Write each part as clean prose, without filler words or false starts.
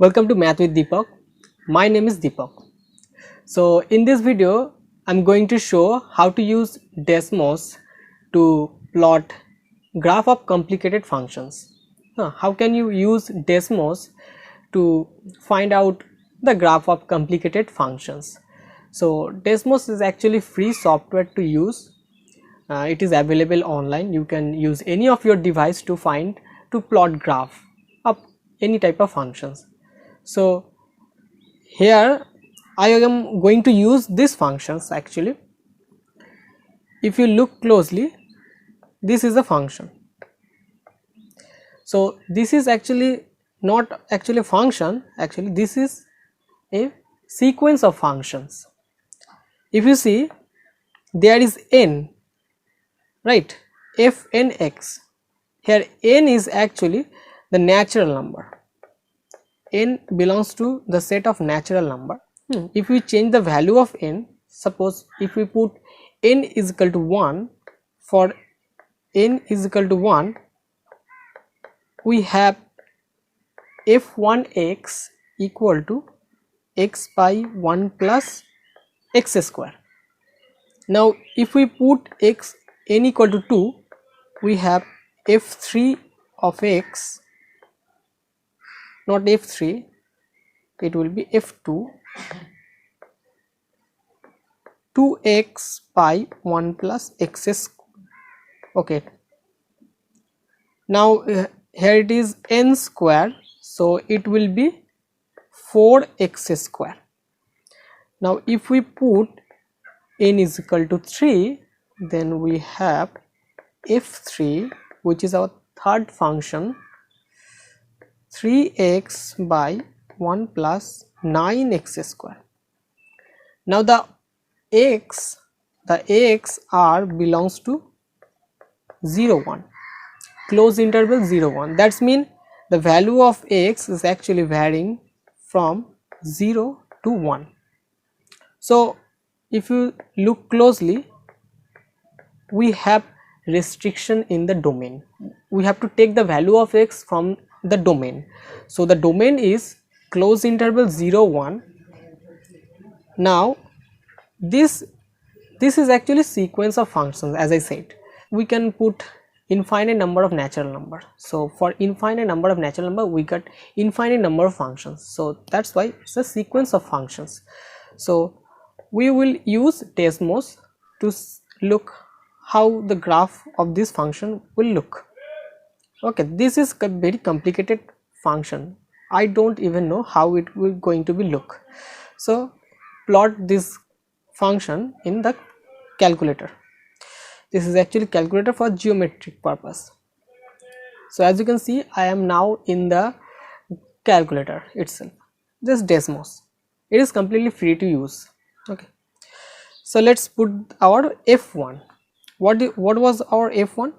Welcome to Math with Deepak. My name is Deepak. So in this video I'm going to show how to use Desmos to plot graph of complicated functions. How can you use Desmos to find out the graph of complicated functions? So Desmos is actually free software to use. It is available online. You can use any of your device to plot graph of any type of functions. So here I am going to use these functions. Actually, if you look closely, this is a function. So this is actually not actually a function, actually this is a sequence of functions. If you see, there is n, right, f(n)x. Here n is actually the natural number. N belongs to the set of natural number. If we change the value of n, suppose if we put n is equal to 1, for n is equal to 1, we have f(1)x equal to x by 1 plus x square. Now if we put n equal to 2, we have f(3) of x, not f(3), it will be f(2), 2x by 1 plus x square. Okay, now here it is n square, so it will be 4x square. Now if we put n is equal to 3, then we have f(3), which is our third function, 3x by 1 plus 9x square. Now the x r belongs to 0 1, close interval 0 1. That's mean the value of x is actually varying from 0 to 1. So if you look closely, we have restriction in the domain. We have to take the value of x from the domain. So the domain is close interval 0 1. Now this is actually sequence of functions. As I said, we can put infinite number of natural number. So for infinite number of natural number, we got infinite number of functions. So that's why it's a sequence of functions. So we will use Desmos to look how the graph of this function will look. Okay, this is a very complicated function. I don't even know how it will going to be look. So plot this function in the calculator. This is actually calculator for geometric purpose. So as you can see, I am now in the calculator itself. This Desmos, it is completely free to use. Okay, so let's put our f1. What was our f1?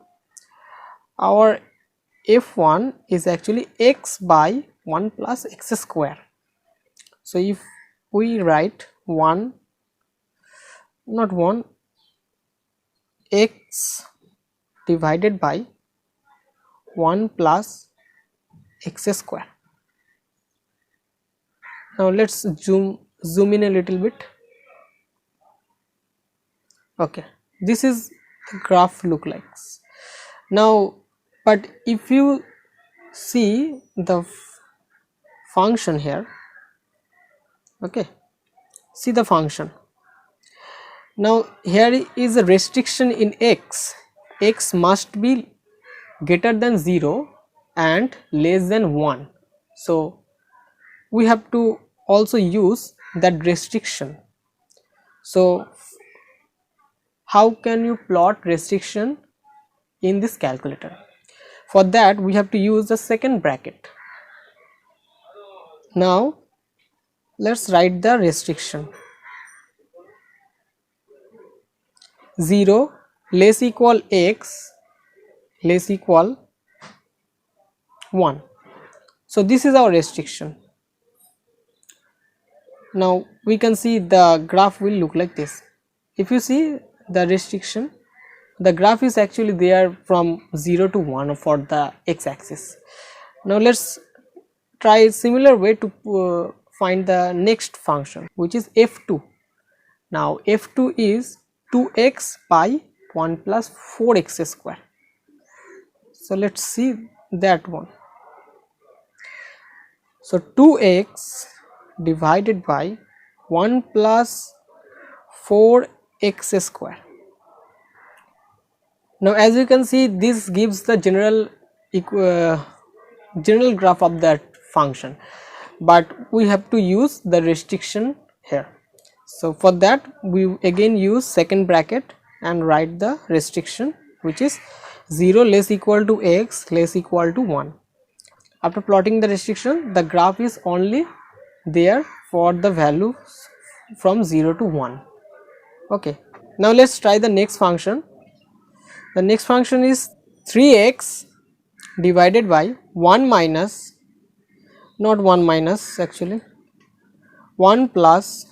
Our f1 is actually x by 1 plus x square. So if we write 1, not 1, x divided by 1 plus x square. Now let's zoom in a little bit. Okay, this is the graph look like. Now but if you see the function here, okay, see the function. Now here is a restriction in x. X must be greater than 0 and less than 1. So we have to also use that restriction. So how can you plot restriction in this calculator? For that we have to use the second bracket. Now let's write the restriction. 0 less equal x less equal 1. So this is our restriction. Now we can see the graph will look like this. If you see the restriction, the graph is actually there from 0 to 1 for the x axis. Now let's try similar way to find the next function, which is f2. Now f2 is 2x by 1 plus 4x square. So let us see that one. So 2x divided by 1 plus 4x square. Now as you can see, this gives the general graph of that function, but we have to use the restriction here. So for that we again use second bracket and write the restriction, which is 0 less equal to x less equal to 1. After plotting the restriction, the graph is only there for the values from 0 to 1. Okay, now let's try the next function. The next function is 3x divided by 1 minus, not 1 minus actually, 1 plus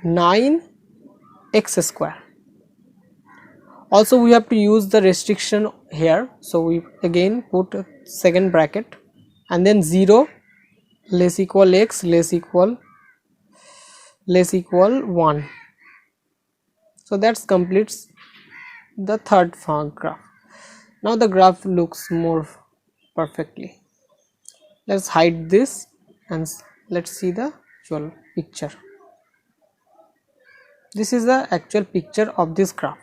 9x square. Also we have to use the restriction here, so we again put a second bracket and then 0 less equal x less equal 1. So that completes the third graph. Now the graph looks more perfectly. Let's hide this and let's see the actual picture. This is the actual picture of this graph.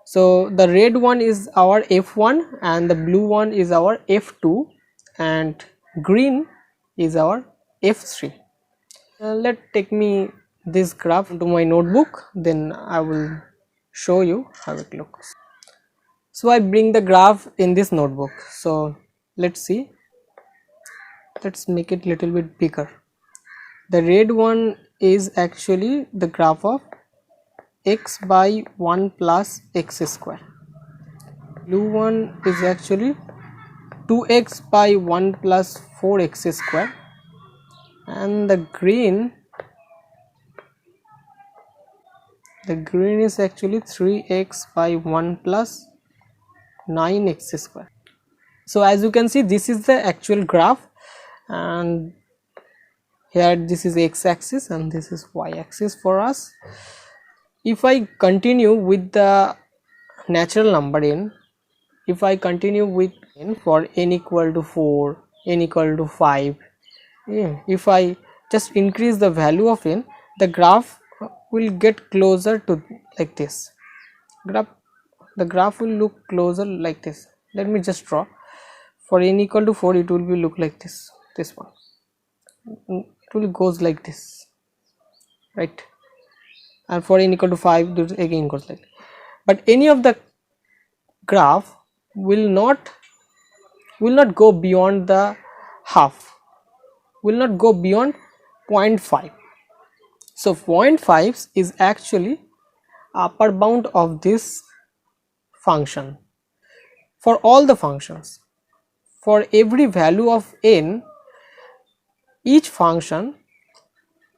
So the red one is our f1 and the blue one is our f2 and green is our f3. Let take me this graph to my notebook, then I will show you how it looks. So I bring the graph in this notebook. So let's see, let's make it little bit bigger. The red one is actually the graph of x by 1 plus x square. Blue one is actually 2x by 1 plus 4x square, and the green is actually 3x by 1 plus 9x square. So as you can see, this is the actual graph, and here this is x axis and this is y axis for us. If I continue with the natural number n, if I continue with n for n equal to 4, n equal to 5, if I just increase the value of n, the graph will get closer to like this. The graph will look closer like this. Let me just draw. For n equal to 4, it will be look like this. This one, it will goes like this, right? And for n equal to 5, it again goes like that. But any of the graph will not go beyond the half, will not go beyond 0.5. So 0.5 is actually upper bound of this function for all the functions. For every value of n, each function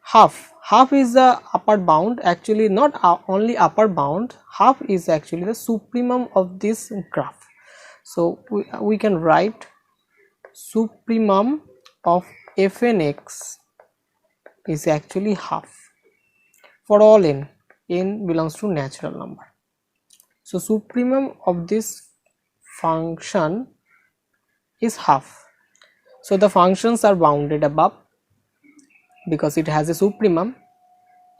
half is the upper bound, actually not only upper bound, half is actually the supremum of this graph. So we can write supremum of fnx is actually half for all n belongs to natural number. So supremum of this function is half. So the functions are bounded above because it has a supremum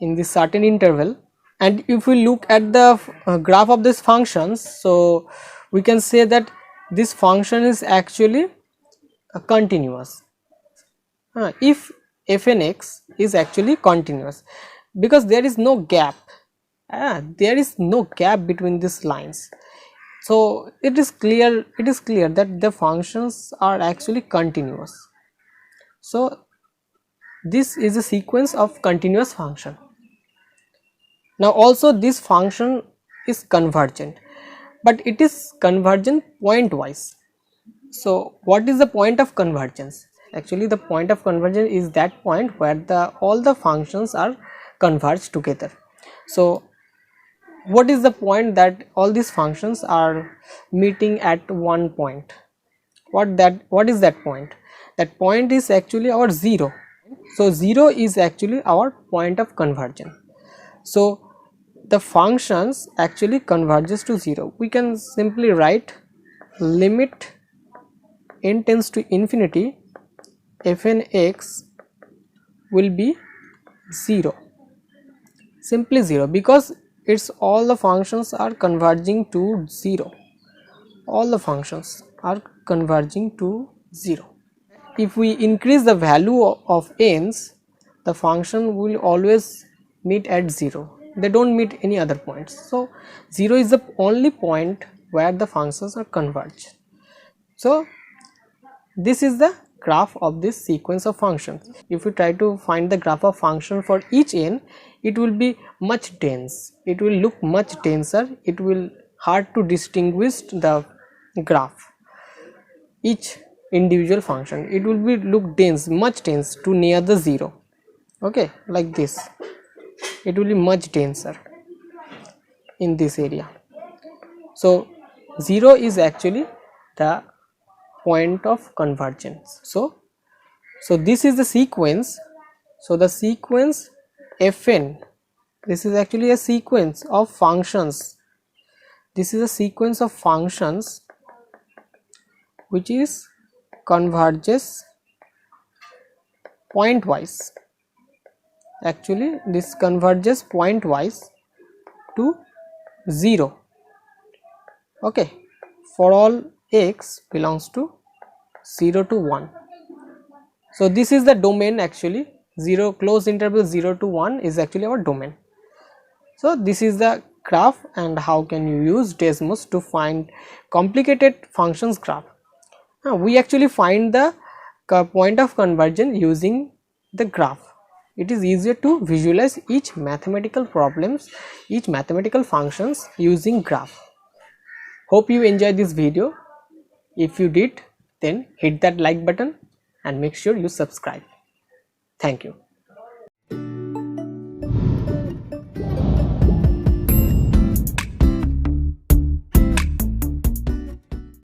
in this certain interval. And if we look at the graph of these functions, so we can say that this function is actually continuous. If fnx is actually continuous, because there is no gap, there is no gap between these lines, so it is clear that the functions are actually continuous. So this is a sequence of continuous function. Now also this function is convergent, but it is convergent pointwise. So what is the point of convergence? Actually the point of convergence is that point where all the functions are converged together. So what is the point that all these functions are meeting at one point? What is that point? that point is actually our 0. So 0 is actually our point of convergence. So the functions actually converges to 0. We can simply write limit n tends to infinity fn x will be 0, simply 0, because it's all the functions are converging to 0. All the functions are converging to 0. If we increase the value of n's, the function will always meet at 0. They don't meet any other points. So 0 is the only point where the functions are converged. So this is the graph of this sequence of functions. If we try to find the graph of function for each n, it will be much dense. It will look much denser. It will hard to distinguish the graph. Each individual function, it will be look dense, much dense to near the 0. Okay, like this. It will be much denser in this area. So 0 is actually the point of convergence. So this is the sequence. So the sequence fn, this is actually a sequence of functions. This is a sequence of functions which is converges pointwise. Actually this converges pointwise to 0. Okay, for all x belongs to 0 to 1. So this is the domain actually. 0 closed interval 0 to 1 is actually our domain. So this is the graph, and how can you use Desmos to find complicated functions graph. We actually find the point of convergence using the graph. It is easier to visualize each mathematical problems, each mathematical functions using graph. Hope you enjoyed this video. If you did, then hit that like button and make sure you subscribe. Thank you.